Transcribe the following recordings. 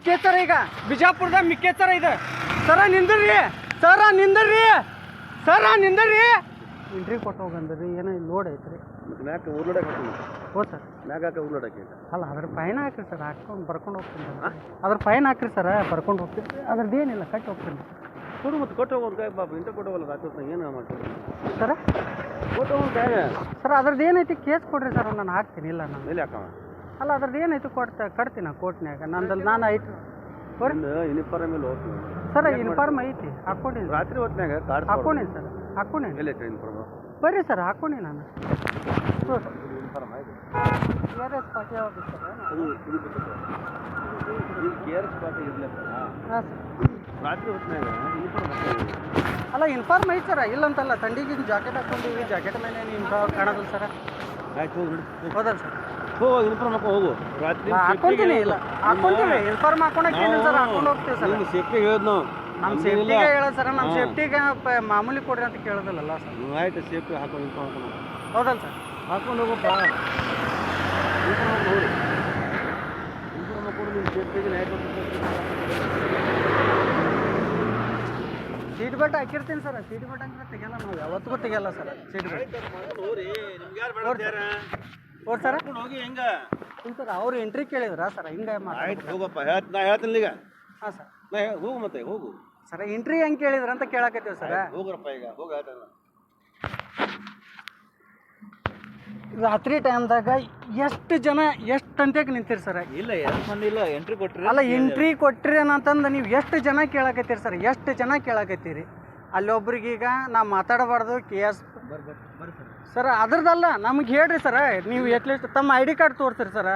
ಮಿಕ್ಕೇ ಸರ ಈಗ ಬಿಜಾಪುರದಾಗ ಮಿಕ್ಕೇ ಸರ ಇದೆ ಸರ ನಿಂದ್ರಿ ಎಂಟ್ರಿ ಕೊಟ್ಟು ಹೋಗಂದ್ರಿ ಏನೋ ಇಲ್ಲಿ ಲೋಡ್ ಐತ್ರಿ ಮ್ಯಾಕ ಊರ್ಲೋಡಕ್ಕೆ ಹೋ ಸರ್ ಮ್ಯಾಗ ಊರ್ಲೋಡಕ್ಕೆ ಅಲ್ಲ ಅದ್ರ ಫೈನ್ ಹಾಕ್ರಿ ಸರ್ ಹಾಕ್ಕೊಂಡು ಬರ್ಕೊಂಡು ಹೋಗ್ತೀನಿ ಅದ್ರ ಫೈನ್ ಹಾಕ್ರಿ ಸರ್ ಬರ್ಕೊಂಡು ಹೋಗ್ತೀನಿ ಅದ್ರದ್ದು ಏನಿಲ್ಲ ಕಟ್ಟಿ ಹೋಗ್ತೀನಿ ಕೊಡು ಮತ್ತೆ ಕೊಟ್ಟು ಹೋಗೋದು ಕಾಯಿ ಬಾಬು ಇಂಟ ಕೊಟ್ಟು ಹೋಗಲ್ಲ ರಾತ್ರಿ ಏನು ಮಾಡ್ತೀವಿ ಸರ ಕೊಟ್ಟು ಹೋಗೋದು ಕಾಯಿ ಸರ್ ಅದ್ರದ್ದು ಏನೈತಿ ಕೇಸ್ ಕೊಡ್ರಿ ಸರ್ ನಾನು ಹಾಕ್ತೀನಿ ಇಲ್ಲ ನಾನು ಎಲ್ಲಿ ಹಾಕವ ಅಲ್ಲ ಅದ್ರದ್ದು ಏನೈತಿ ಕಟ್ತೀನಿ ಕೋರ್ಟ್ನ್ಯಾಗ ನಂದಲ್ಲಿ ನಾನು ಐತಿ ಯೂನಿಫಾರ್ಮ್ ಮೇಲೆ ಹೋಗ್ತೀವಿ ಸರ್ ಯೂನಿಫಾರ್ಮ್ ಐತಿ ಹಾಕ್ಕೊಂಡಿನಿ ರಾತ್ರಿ ಹೊತ್ನಾಗ ಕಾರ್ಡ್ ಹಾಕ್ಕೊಂಡಿನಿ ಸರ್ ಹಾಕ್ಕೊಂಡಿನಿ ಎಲ್ಲಿ ಐತೆ ಯೂನಿಫಾರ್ಮ್ ಬರ್ರಿ ಸರ್ ಹಾಕ್ಕೊಂಡಿ ನಾನು ಯೂನಿಫಾರ್ಮ್ ಆಯ್ತು ಕೆ ಆರ್ ಎಸ್ ಪಾರ್ಟಿ ಯಾವುದು ಸರ್ ಅದು ಇದು ಕೆ ಆರ್ ಎಸ್ ಪಾರ್ಟಿ ಇರಲಿಲ್ಲ ಹಾಂ ಸರ್ ರಾತ್ರಿ ಹೊತ್ನಾಗ ಯೂನಿಫಾರ್ಮ್ ಅಲ್ಲ ಯೂನಿಫಾರ್ಮ್ ಐತಿ ಸರ ಇಲ್ಲಂತಲ್ಲ ಥಂಡಿಗೆ ಜಾಕೆಟ್ ಹಾಕ್ಕೊಂಡಿವಿ ಜಾಕೆಟ್ ಮೇಲೆ ಯೂನಿಫಾರ್ಮ್ ಕಾಣೋದಿಲ್ಲ ಸರ ಆಯ್ತು ಹೋಗಿ ಹೌದಲ್ಲ ಸರ್ ಹೋಗು ಯೂನಿಫಾರ್ಮ್ ಹಾಕೋ ಹೋಗು ರಾತ್ರಿ ಹಾಕ್ಕೊಂತೀನಿ ಇಲ್ಲ ಹಾಕ್ಕೊಂತೀವಿ ಯೂನಿಫಾರ್ಮ್ ಹಾಕೊಂಡಕ್ಕೆ ಸರ್ ಹಾಕೊಂಡು ಹೋಗ್ತೀವಿ ಸರ್ ನಿಮ್ಗೆ ಸೇಫ್ಟಿ ಹೇಳೋದು ನಾವು ನಮ್ಮ ಸೇಫ್ಟಿಗೆ ಹೇಳೋದು ಸರ್ ನಮ್ಮ ಸೇಫ್ಟಿಗೆ ಮಾಮೂಲಿ ಕೊಡ್ರಿ ಅಂತ ಕೇಳೋದಿಲ್ಲಲ್ಲ ಸರ್ ಆಯ್ತು ಸೇಫ್ಟಿ ಹಾಕೊಂಡು ಯೂನಿಫಾರ್ಮ್ ಹಾಕೊಂಡು ಹೌದಲ್ಲ ಸರ್ ಹಾಕೊಂಡು ಹೋಗಪ್ಪ ಯೂನಿಫಾರ್ಮ್ ನೋಡಿ ಯೂನಿಫಾರ್ಮ್ ಹಾಕೊಂಡು ನಿಮ್ಮ ಸೇಫ್ಟಿಗೆ ಆಯ್ತು ಸೀಟ್ ಬೆಲ್ಟ್ ಹಾಕಿರ್ತೀನಿ ಸರ್ ಸೀಟ್ ಬೆಲ್ಟ್ ಹಂಗೆ ತೆಗಿಯಲ್ಲ ನಾವು ಯಾವತ್ತಿಗೂ ತೆಗಿಯಲ್ಲ ಸರ್ ಸೀಟ್ ಬೆಲ್ಟ್ ನೋಡಿ ನಿಮ್ಗೆ ಯಾರು ಓಡ್ ಸರ್ ಹೋಗಿ ಹೆಂಗ ಇಲ್ಲ ಸರ್ ಅವ್ರು ಎಂಟ್ರಿ ಕೇಳಿದ್ರಾ ಸರ್ ಹಿಂಗೆ ಆಯ್ತು ಹೋಗಪ್ಪ ನಾ ಹೇಳ್ತೀನಿ ಈಗ ಹಾಂ ಸರ್ ಹೋಗು ಮತ್ತೆ ಹೋಗು ಸರ್ ಎಂಟ್ರಿ ಹೆಂಗೆ ಕೇಳಿದ್ರ ಅಂತ ಕೇಳಕತ್ತೀವಿ ಸರ್ ಹೋಗ್ರಪ್ಪ ಈಗ ಹೋಗಿ ಹೇಳ್ತಾನೆ ರಾತ್ರಿ ಟೈಮ್ದಾಗ ಎಷ್ಟು ಜನ ಎಷ್ಟು ಗಂಟೆಗೆ ನಿಂತೀರಿ ಸರ್ ಇಲ್ಲ ಎಷ್ಟು ಮಂದಿ ಇಲ್ಲ ಎಂಟ್ರಿ ಕೊಟ್ರಿ ಅಲ್ಲ ಎಂಟ್ರಿ ಕೊಟ್ರಿ ಅಂತಂದು ನೀವು ಎಷ್ಟು ಜನ ಕೇಳಕತ್ತೀರಿ ಸರ್ ಎಷ್ಟು ಜನ ಕೇಳಕತ್ತೀರಿ ಅಲ್ಲೊಬ್ರಿಗೀಗ ನಾ ಮಾತಾಡಬಾರ್ದು KS ಸರ್ ಅದ್ರದ್ದಲ್ಲ ನಮ್ಗೆ ಹೇಳ್ರಿ ಸರ್ ನೀವು ಎಟ್ಲೀಸ್ಟ್ ತಮ್ಮ ID ಕಾರ್ಡ್ ತೋರಿಸ್ರಿ ಸರ್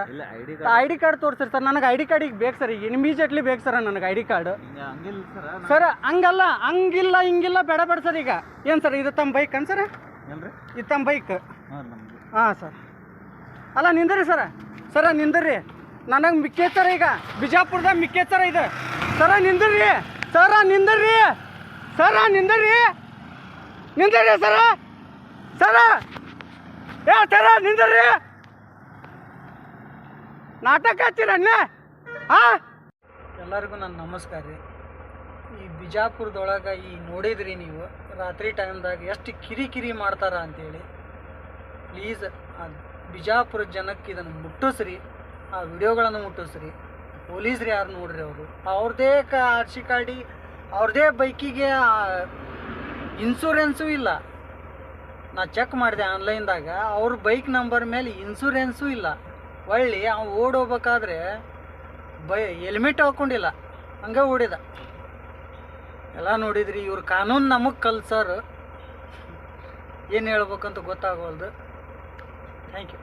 ID ಕಾರ್ಡ್ ತೋರಿಸ್ರಿ ಸರ್ ನನಗೆ ID ಕಾರ್ಡ್ ಈಗ ಬೇಕು ಸರ್ ಈಗ ಇಮಿಡಿಯೇಟ್ಲಿ ಬೇಕು ಸರ್ ನನಗೆ ID ಕಾರ್ಡ್ ಸರ್ ಹಂಗಲ್ಲ ಹಂಗಿಲ್ಲ ಹಿಂಗಿಲ್ಲ ಬೇಡ ಸರ್ ಈಗ ಏನು ಸರ್ ಇದು ತಮ್ಮ ಬೈಕ್ ಅನ್ ಸರ್ ಇದು ತಮ್ಮ ಬೈಕ್ ಹಾಂ ಸರ್ ಅಲ್ಲ ನಿಂದ್ರಿ ಸರ ನಿಂದ್ರಿ ನನಗೆ ಮಿಕ್ಕೇ ಸರ ಈಗ ಬಿಜಾಪುರದಾಗ ಮಿಕ್ಕೇ ಸರ ಇದೆ ಸರ ನಿಂದ್ರಿ ಸರ ನಿಂದ್ರಿ ನಾಟಕ ಹಚ್ಚಿರಣ್ಣ ಹಾಂ ಎಲ್ಲರಿಗೂ ನನ್ನ ನಮಸ್ಕಾರ ರೀ ಈ ಬಿಜಾಪುರದೊಳಗೆ ಈ ನೋಡಿದ್ರಿ ನೀವು ರಾತ್ರಿ ಟೈಮ್ದಾಗ ಎಷ್ಟು ಕಿರಿಕಿರಿ ಮಾಡ್ತಾರ ಅಂತೇಳಿ ಪ್ಲೀಸ್ ಬಿಜಾಪುರ ಜನಕ್ಕೆ ಇದನ್ನು ಮುಟ್ಟಿಸ್ರಿ ಆ ವಿಡಿಯೋಗಳನ್ನು ಮುಟ್ಟಿಸ್ರಿ ಪೊಲೀಸ್ರು ಯಾರು ನೋಡ್ರಿ ಅವರು ಅವ್ರದ್ದೇ RC ಕಾರ್ಡಿ ಅವ್ರದ್ದೇ ಬೈಕಿಗೆ ಇನ್ಸೂರೆನ್ಸು ಇಲ್ಲ ನಾ ಚೆಕ್ ಮಾಡಿದೆ ಆನ್ಲೈನ್ದಾಗ ಅವ್ರ ಬೈಕ್ ನಂಬರ್ ಮೇಲೆ ಇನ್ಸೂರೆನ್ಸು ಇಲ್ಲ ಒಳ್ಳೆ ಅವ್ನು ಓಡೋಗ್ಬೇಕಾದ್ರೆ ಹೆಲ್ಮೆಟ್ ಹಾಕ್ಕೊಂಡಿಲ್ಲ ಹಂಗೆ ಓಡಿದ ಎಲ್ಲ ನೋಡಿದ್ರಿ ಇವ್ರ ಕಾನೂನು ನಮಗೆ ಕಲ್ಸರ್ ಏನು ಹೇಳ್ಬೇಕಂತ ಗೊತ್ತಾಗೋಲ್ದು ಥ್ಯಾಂಕ್ ಯು